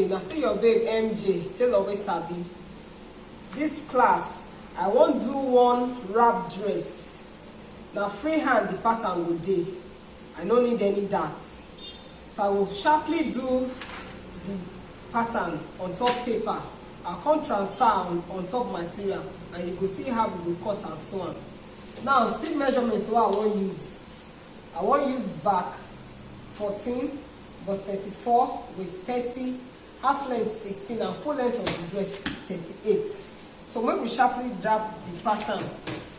okay, now see your babe MJ tell always sabi. This class I won't do one wrap dress. Now freehand the pattern go dey. I don't need any darts. So I will sharply do the pattern on top paper. I'll come transfer on top material and you go see how we will cut and so on. Now see measurement what I want use. I want use back 14, bust 34, waist 30, half length 16 and full length of the dress 38. So make we sharply drop the pattern.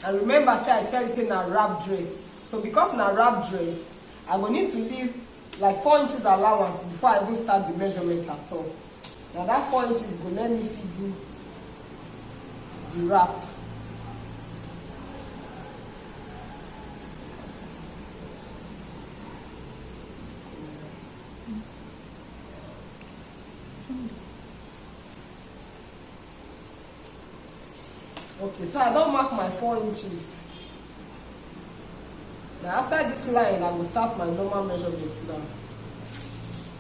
And remember say I tell you say na wrap dress. So because na wrap dress, I will need to leave like 4 inches allowance before I even start the measurement at all. Now that 4 inches go let me fit do the wrap. Okay, so I don't mark my 4 inches. Now after this line, I will start my normal measurements now.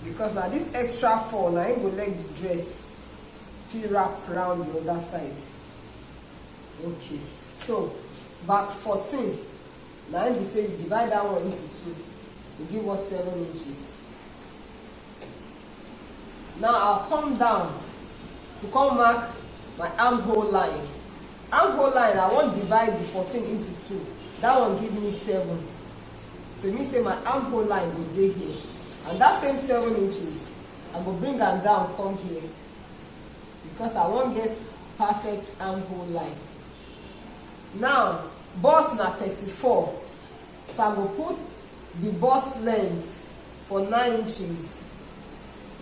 Because now this extra 4, now I go let the dress feel wrap around the other side. Okay, so back 14. Now we say you divide that one into 2. You give us 7 inches. Now I'll come down to come mark my armhole line. Armhole line, I won't divide the 14 into 2. That one give me 7. So it means say my armhole line will dey here. And that same 7 inches, I will bring them down, come here. Because I won't get perfect armhole line. Now, bust na 34. So I will put the bust length for 9 inches.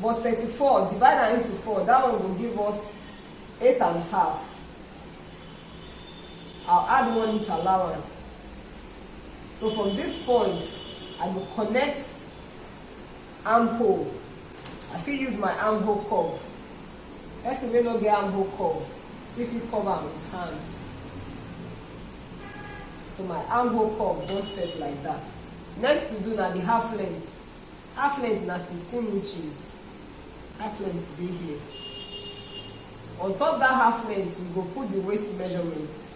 Bust 34, divide that into 4. That one will give us 8.5. I'll add 1 inch allowance. So from this point, I will connect armhole. I feel use my armhole curve. Let's even not get armhole curve. See if you cover with hand. So my armhole curve don't set like that. Next to do now the half length. Half length na 16 inches. Half length be here. On top that half length, we go put the waist measurement.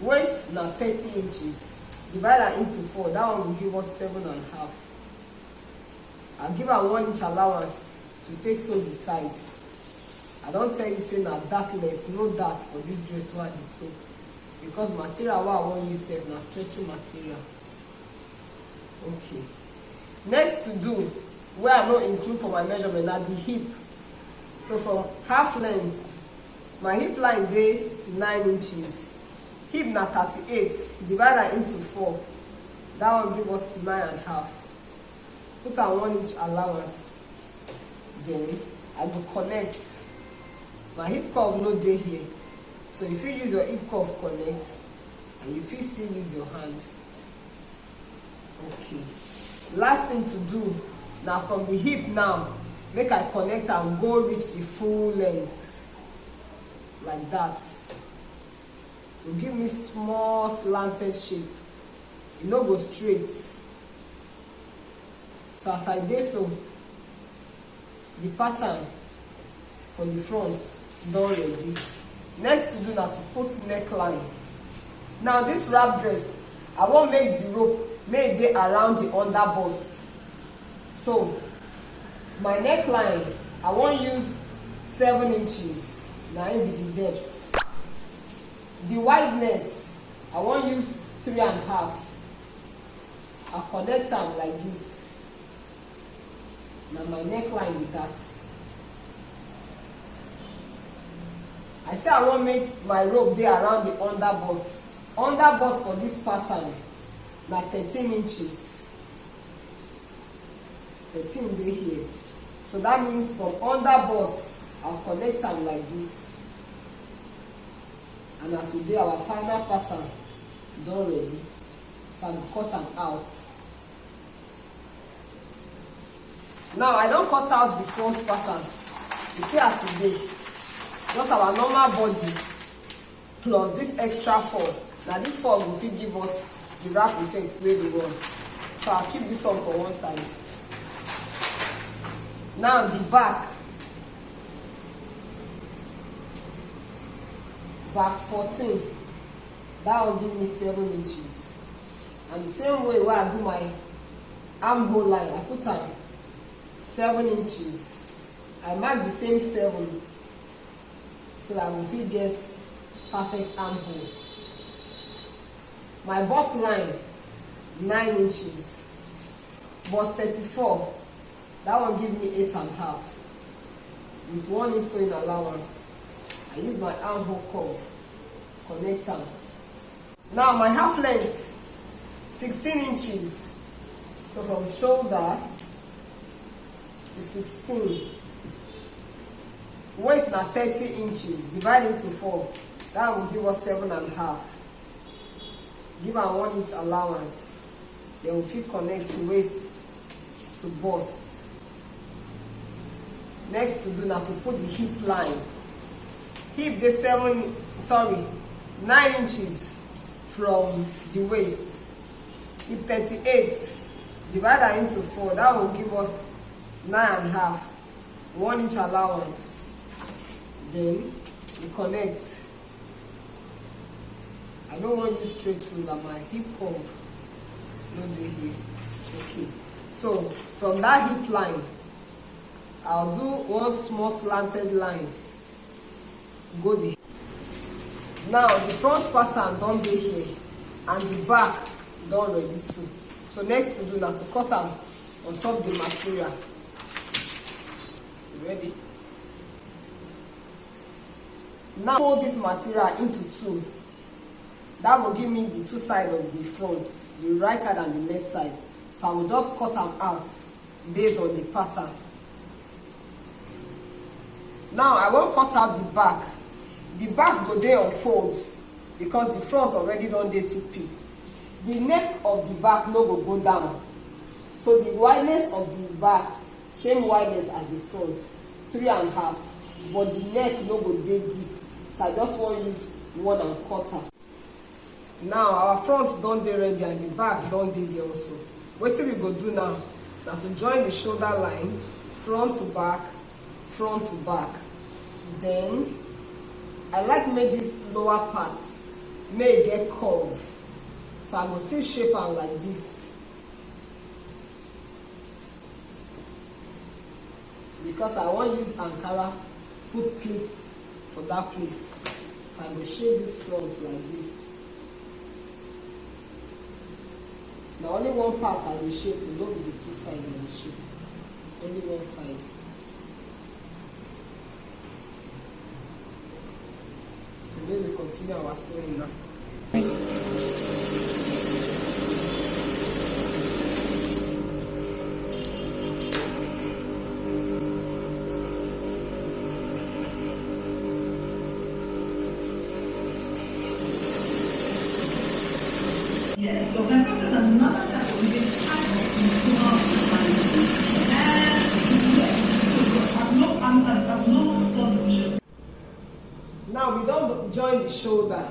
Waist na 30 inches. Divide that into 4. That one will give us 7.5. I'll give her 1 inch allowance to take sew the side. I don't tell you say na dartless, no dart for this dress one is sew. Because material what I want use sef na stretching material. Okay. Next to do, where I don't include for my measurement na the hip. So from half length, my hip line dey 9 inches. Hip na 38. Divide that into 4. That will give us 9.5. Put a 1 inch allowance. Then I will connect. My hip curve no dey here. So if you use your hip curve connect, and if you still use your hand. Okay. Last thing to do, now from the hip now, make I connect and go reach the full length. Like that. It will give me small slanted shape. It no go straight. So as I dey so, the pattern for the front done ready. Next to do that, to put neckline. Now this wrap dress, I won't make the rope make it around the under bust. So my neckline, I won't use 7 inches. Now it be the depth. The wideness, I won't use 3.5. I'll connect them like this. Now my neckline with that. I say I won't make my rope there around the under bust. Under bust for this pattern, na 13 inches. 13 dey here. So that means from under bust, I'll connect them like this. And as we do our final pattern, done ready. So I will cut them out. Now I don't cut out the front pattern. You see as it dey. Just our normal body plus this extra 4. Now this 4 will fit give us the wrap effect where we want. So I'll keep this one for one side. Now the back, back 14, that will give me 7 inches. And the same way where I do my armhole line, I put 7 inches. I mark the same 7 so that we will get perfect armhole. My bust line, 9 inches. Bust 34, that one give me 8.5 with 1 inch sewing allowance. I use my armhole curve, connect them. Now my half length, 16 inches. So from shoulder to 16. Waist now 30 inches. Divide into 4. That will give us 7.5. Give her 1 inch allowance. Then we fit connect waist to bust. Next to do now to put the hip line. Hip the 9 inches from the waist. Hip 38. Divide that into 4. That will give us 9.5. 1 inch allowance. Then we connect. I don't want to use straight ruler, my hip curve. No do here. Okay. So from that hip line, I'll do one small slanted line. Go there. Now the front pattern don't be here, and the back don't ready too. So next to do now to cut them on top the material. Ready? Now fold this material into 2. That will give me the 2 sides of the front, the right side and the left side. So I will just cut them out based on the pattern. Now I won't cut out the back. The back go there on fold because the front already done dey 2 piece. The neck of the back no go down. So the wideness of the back, same wideness as the front, 3.5. But the neck no go dey deep. So I just want to use 1.25. Now our front don dey ready and the back don dey there also. Wetin we go do now na to join the shoulder line, front to back, front to back. Then I like make this lower part may get curve. So I go still shape am like this. Because I wan use Ankara put pleats for that place. So I go shape this front like this. Now only one part I dey shape, no be the 2 sides I dey shape. Only one side. So then we continue our sewing now. Yes, so my process another section with this Now we don't join the shoulder,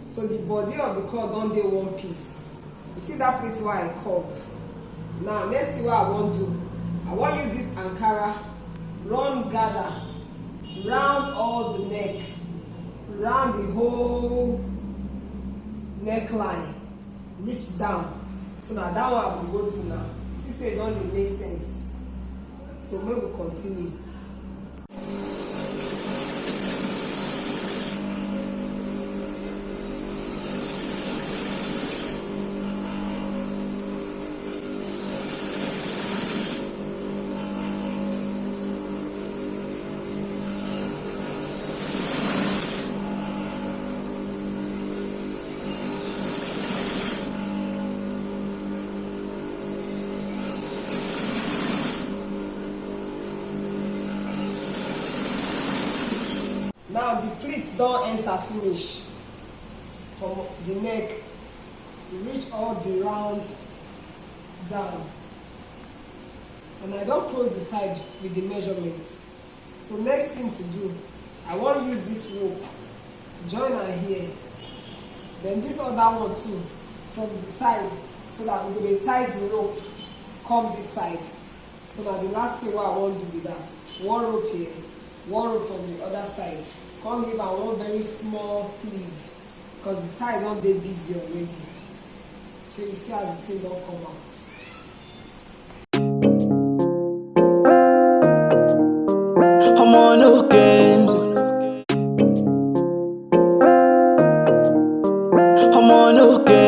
so the body of the cloth don't dey 1 piece. You see that place where I curve. Now next thing what I want to do, I want to use this Ankara, run gather, round all the neck, round the whole neckline, reach down. So now that one I will go to now. You see say it don't make sense. So we will continue. Now the pleats don't enter finish from the neck. You reach all the round down. And I don't close the side with the measurement. So next thing to do, I want to use this rope, join her here. Then this other one too, from the side, so that we will tie the rope, come this side. So that the last thing what I want to do with that, one rope here, one rope from the other side. come give am one very small sleeve because the style don dey busy already. So you see as the thing don come out. I'm on again. I'm on again.